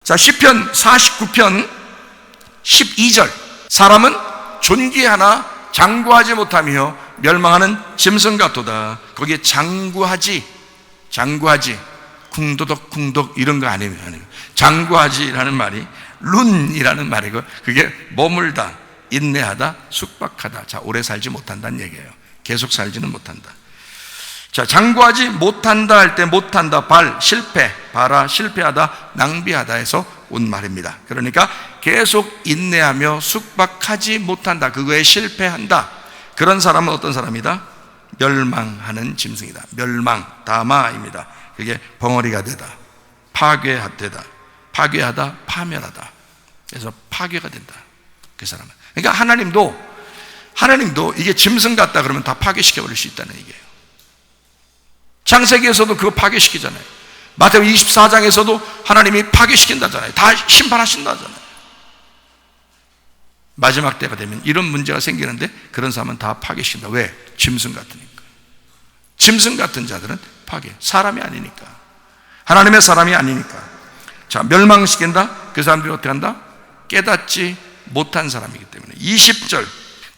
자, 시편 49편 12절. 사람은 존귀하나 장구하지 못하며 멸망하는 짐승 같도다. 거기에 장구하지, 궁도덕 이런 거 아니에요. 장구하지라는 말이 룬이라는 말이고, 그게 머물다, 인내하다, 숙박하다. 자, 오래 살지 못한다는 얘기예요. 계속 살지는 못한다. 자, 장구하지 못한다 할 때 못한다, 실패, 봐라, 실패하다, 낭비하다 해서 온 말입니다. 그러니까 계속 인내하며 숙박하지 못한다, 그거에 실패한다. 그런 사람은 어떤 사람이다? 멸망하는 짐승이다. 멸망, 다마입니다. 그게 벙어리가 되다, 파괴되다, 파괴하다, 파멸하다. 그래서 파괴가 된다, 그 사람은. 그러니까 하나님도 이게 짐승 같다 그러면 다 파괴시켜버릴 수 있다는 얘기예요. 창세기에서도 그거 파괴시키잖아요. 마태복음 24장에서도 하나님이 파괴시킨다잖아요. 다 심판하신다잖아요. 마지막 때가 되면 이런 문제가 생기는데 그런 사람은 다 파괴시킨다. 왜? 짐승 같으니까. 짐승 같은 자들은 파괴, 사람이 아니니까, 하나님의 사람이 아니니까. 자, 멸망시킨다. 그 사람들이 어떻게 한다? 깨닫지 못한 사람이기 때문에. 20절.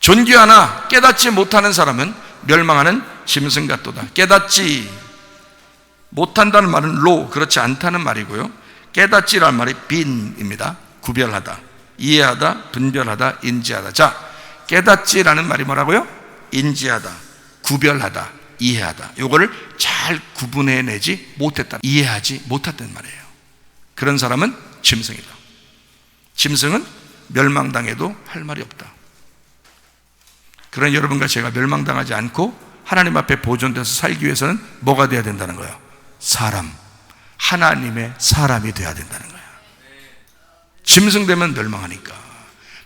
존귀하나 깨닫지 못하는 사람은 멸망하는 짐승 같도다. 깨닫지 못한다는 말은 그렇지 않다는 말이고요. 깨닫지라는 말이 빈입니다. 구별하다, 이해하다, 분별하다, 인지하다. 자, 깨닫지라는 말이 뭐라고요? 인지하다, 구별하다, 이해하다. 요거를 잘 구분해내지 못했다, 이해하지 못했다는 말이에요. 그런 사람은 짐승이다. 짐승은 멸망당해도 할 말이 없다. 그런 여러분과 제가 멸망당하지 않고 하나님 앞에 보존돼서 살기 위해서는 뭐가 돼야 된다는 거예요? 하나님의 사람이 돼야 된다는 거예요. 짐승 되면 멸망하니까.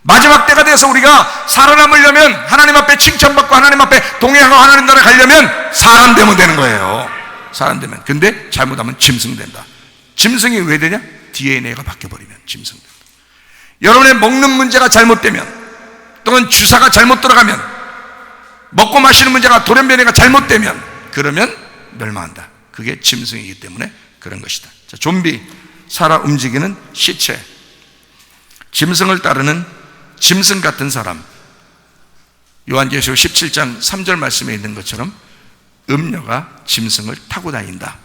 마지막 때가 돼서 우리가 살아남으려면, 하나님 앞에 칭찬받고 하나님 앞에 동행하고 하나님 나라에 가려면 사람 되면 되는 거예요. 사람 되면. 근데 잘못하면 짐승 된다. 짐승이 왜 되냐? DNA가 바뀌어버리면 짐승 된다. 여러분의 먹는 문제가 잘못되면, 또는 주사가 잘못 들어가면, 먹고 마시는 문제가 돌연변이가 잘못되면, 그러면 멸망한다. 그게 짐승이기 때문에 그런 것이다. 자, 좀비, 살아 움직이는 시체. 짐승을 따르는 짐승 같은 사람. 요한계시록 17장 3절 말씀에 있는 것처럼 음녀가 짐승을 타고 다닌다.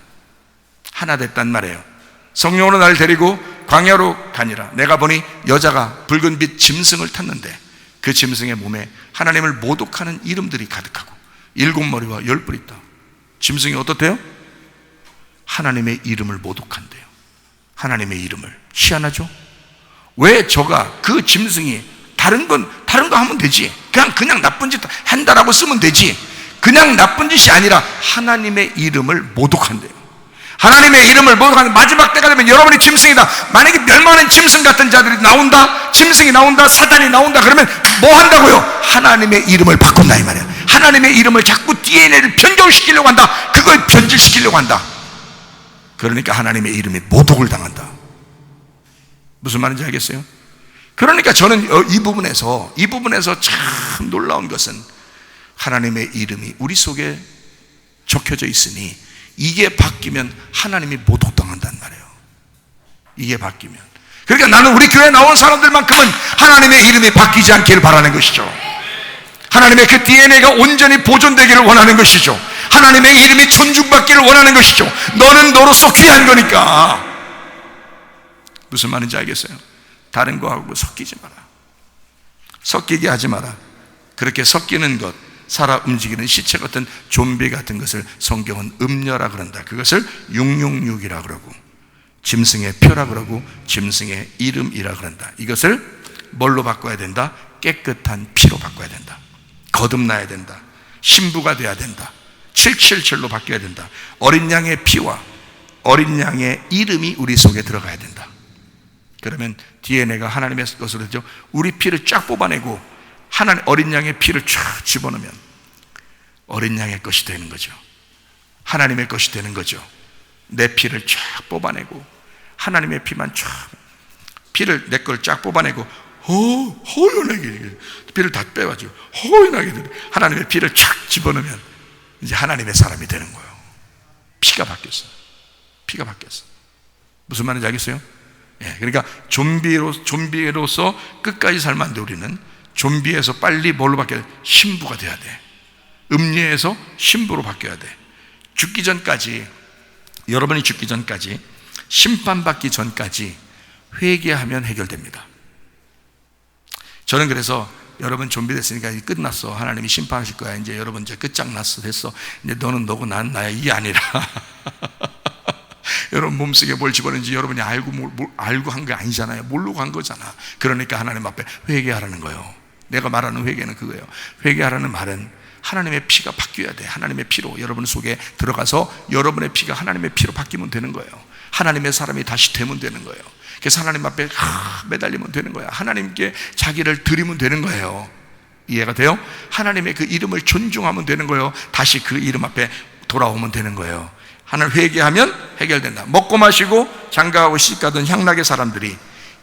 하나 됐단 말이에요. 성령으로 나를 데리고 광야로 가니라. 내가 보니 여자가 붉은 빛 짐승을 탔는데 그 짐승의 몸에 하나님을 모독하는 이름들이 가득하고 7머리와 10뿔 있다. 짐승이 어떻대요? 하나님의 이름을 모독한대요. 하나님의 이름을. 희한하죠? 왜 그 짐승이 다른 거 하면 되지, 그냥 나쁜 짓 한다라고 쓰면 되지, 그냥 나쁜 짓이 아니라 하나님의 이름을 모독한대요. 하나님의 이름을 모독하는 마지막 때가 되면 여러분이 짐승이다. 만약에 멸망하는 짐승 같은 자들이 나온다, 짐승이 나온다, 사단이 나온다, 그러면 뭐 한다고요? 하나님의 이름을 바꾼다 이 말이야. 하나님의 이름을 자꾸 DNA를 변경시키려고 한다. 그걸 변질시키려고 한다. 그러니까 하나님의 이름이 모독을 당한다. 무슨 말인지 알겠어요? 그러니까 저는 이 부분에서 참 놀라운 것은 하나님의 이름이 우리 속에 적혀져 있으니 이게 바뀌면 하나님이 모독당한단 말이에요. 이게 바뀌면. 그러니까 나는 우리 교회에 나온 사람들만큼은 하나님의 이름이 바뀌지 않기를 바라는 것이죠. 하나님의 그 DNA가 온전히 보존되기를 원하는 것이죠. 하나님의 이름이 존중받기를 원하는 것이죠. 너는 너로서 귀한 거니까. 무슨 말인지 알겠어요? 다른 거하고 섞이지 마라. 섞이게 하지 마라. 그렇게 섞이는 것, 살아 움직이는 시체 같은 좀비 같은 것을 성경은 음녀라 그런다. 그것을 666이라 그러고 짐승의 표라 그러고 짐승의 이름이라 그런다. 이것을 뭘로 바꿔야 된다? 깨끗한 피로 바꿔야 된다. 거듭나야 된다. 신부가 돼야 된다. 777로 바뀌어야 된다. 어린 양의 피와 어린 양의 이름이 우리 속에 들어가야 된다. 그러면 DNA가 하나님의 것으로 되죠. 우리 피를 쫙 뽑아내고 하나님 어린 양의 피를 쫙 집어넣으면 어린 양의 것이 되는 거죠. 하나님의 것이 되는 거죠. 내 피를 쫙 뽑아내고 하나님의 피만 쫙, 피를 내 걸 쫙 뽑아내고 허연하게 피를 다 빼가지고 허연하게 하나님의 피를 쫙 집어넣으면 이제 하나님의 사람이 되는 거예요. 피가 바뀌었어. 피가 바뀌었어. 무슨 말인지 알겠어요? 그러니까 좀비로서 끝까지 살면 안 돼. 우리는 좀비에서 빨리 뭘로 바뀌어야 돼? 신부가 돼야 돼. 음녀에서 신부로 바뀌어야 돼. 죽기 전까지, 여러분이 죽기 전까지, 심판받기 전까지 회개하면 해결됩니다. 저는 그래서 여러분 좀비 됐으니까 이제 끝났어, 하나님이 심판하실 거야, 이제 여러분 이제 끝장났어, 됐어, 이제 너는 너고 난 나야, 이게 아니라 여러분 몸속에 뭘 집어넣는지 여러분이 알고 한 게 아니잖아요. 모르고 한 거잖아. 그러니까 하나님 앞에 회개하라는 거예요. 내가 말하는 회개는 그거예요. 회개하라는 말은 하나님의 피가 바뀌어야 돼. 하나님의 피로 여러분 속에 들어가서 여러분의 피가 하나님의 피로 바뀌면 되는 거예요. 하나님의 사람이 다시 되면 되는 거예요. 그래서 하나님 앞에 매달리면 되는 거야. 하나님께 자기를 드리면 되는 거예요. 이해가 돼요? 하나님의 그 이름을 존중하면 되는 거예요. 다시 그 이름 앞에 돌아오면 되는 거예요. 하나님 회개하면 해결된다. 먹고 마시고 장가가고 시집가던 향락의 사람들이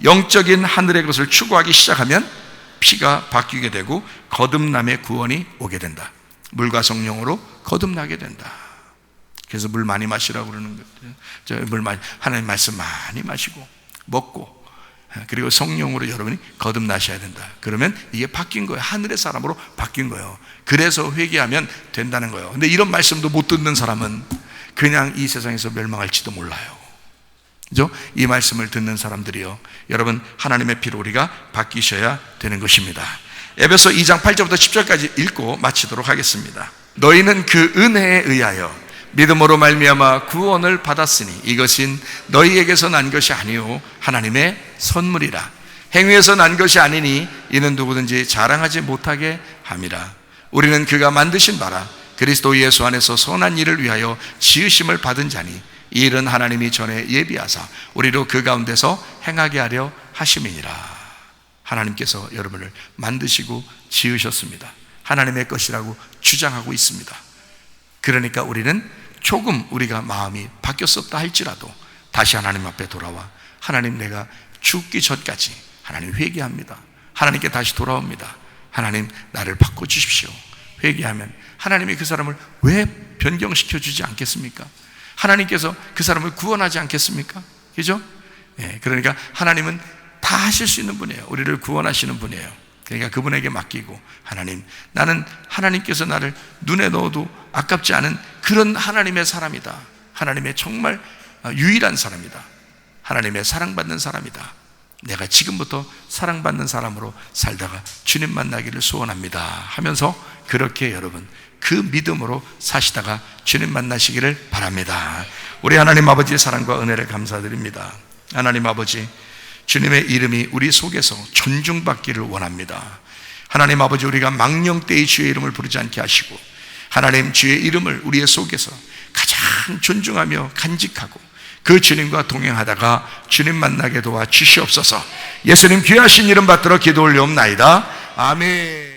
영적인 하늘의 것을 추구하기 시작하면 피가 바뀌게 되고 거듭남의 구원이 오게 된다. 물과 성령으로 거듭나게 된다. 그래서 물 많이 마시라고 그러는 거예요. 하나님 말씀 많이 마시고 먹고, 그리고 성령으로 여러분이 거듭나셔야 된다. 그러면 이게 바뀐 거예요. 하늘의 사람으로 바뀐 거예요. 그래서 회개하면 된다는 거예요. 근데 이런 말씀도 못 듣는 사람은 그냥 이 세상에서 멸망할지도 몰라요. 그죠? 이 말씀을 듣는 사람들이요, 여러분 하나님의 피로 우리가 바뀌셔야 되는 것입니다. 에베소 2장 8절부터 10절까지 읽고 마치도록 하겠습니다. 너희는 그 은혜에 의하여 믿음으로 말미암아 구원을 받았으니 이것은 너희에게서 난 것이 아니요 하나님의 선물이라. 행위에서 난 것이 아니니 이는 누구든지 자랑하지 못하게 함이라. 우리는 그가 만드신 바라 그리스도 예수 안에서 선한 일을 위하여 지으심을 받은 자니 이 일은 하나님이 전에 예비하사 우리로 그 가운데서 행하게 하려 하심이니라. 하나님께서 여러분을 만드시고 지으셨습니다. 하나님의 것이라고 주장하고 있습니다. 그러니까 우리는 조금 우리가 마음이 바뀌었었다 할지라도 다시 하나님 앞에 돌아와 하나님, 내가 죽기 전까지 하나님 회개합니다. 하나님께 다시 돌아옵니다. 하나님, 나를 바꿔주십시오. 회개하면 하나님이 그 사람을 왜 변경시켜 주지 않겠습니까? 하나님께서 그 사람을 구원하지 않겠습니까? 그죠? 그러니까 하나님은 다 하실 수 있는 분이에요. 우리를 구원하시는 분이에요. 그러니까 그분에게 맡기고, 하나님, 나는 하나님께서 나를 눈에 넣어도 아깝지 않은 그런 하나님의 사람이다. 하나님의 정말 유일한 사람이다. 하나님의 사랑받는 사람이다. 내가 지금부터 사랑받는 사람으로 살다가 주님 만나기를 소원합니다 하면서 그렇게 여러분 그 믿음으로 사시다가 주님 만나시기를 바랍니다. 우리 하나님 아버지의 사랑과 은혜를 감사드립니다. 하나님 아버지, 주님의 이름이 우리 속에서 존중받기를 원합니다. 하나님 아버지, 우리가 망령되이 주의 이름을 부르지 않게 하시고, 하나님 주의 이름을 우리의 속에서 가장 존중하며 간직하고 그 주님과 동행하다가 주님 만나게 도와 주시옵소서. 예수님 귀하신 이름 받들어 기도 올려옵나이다. 아멘.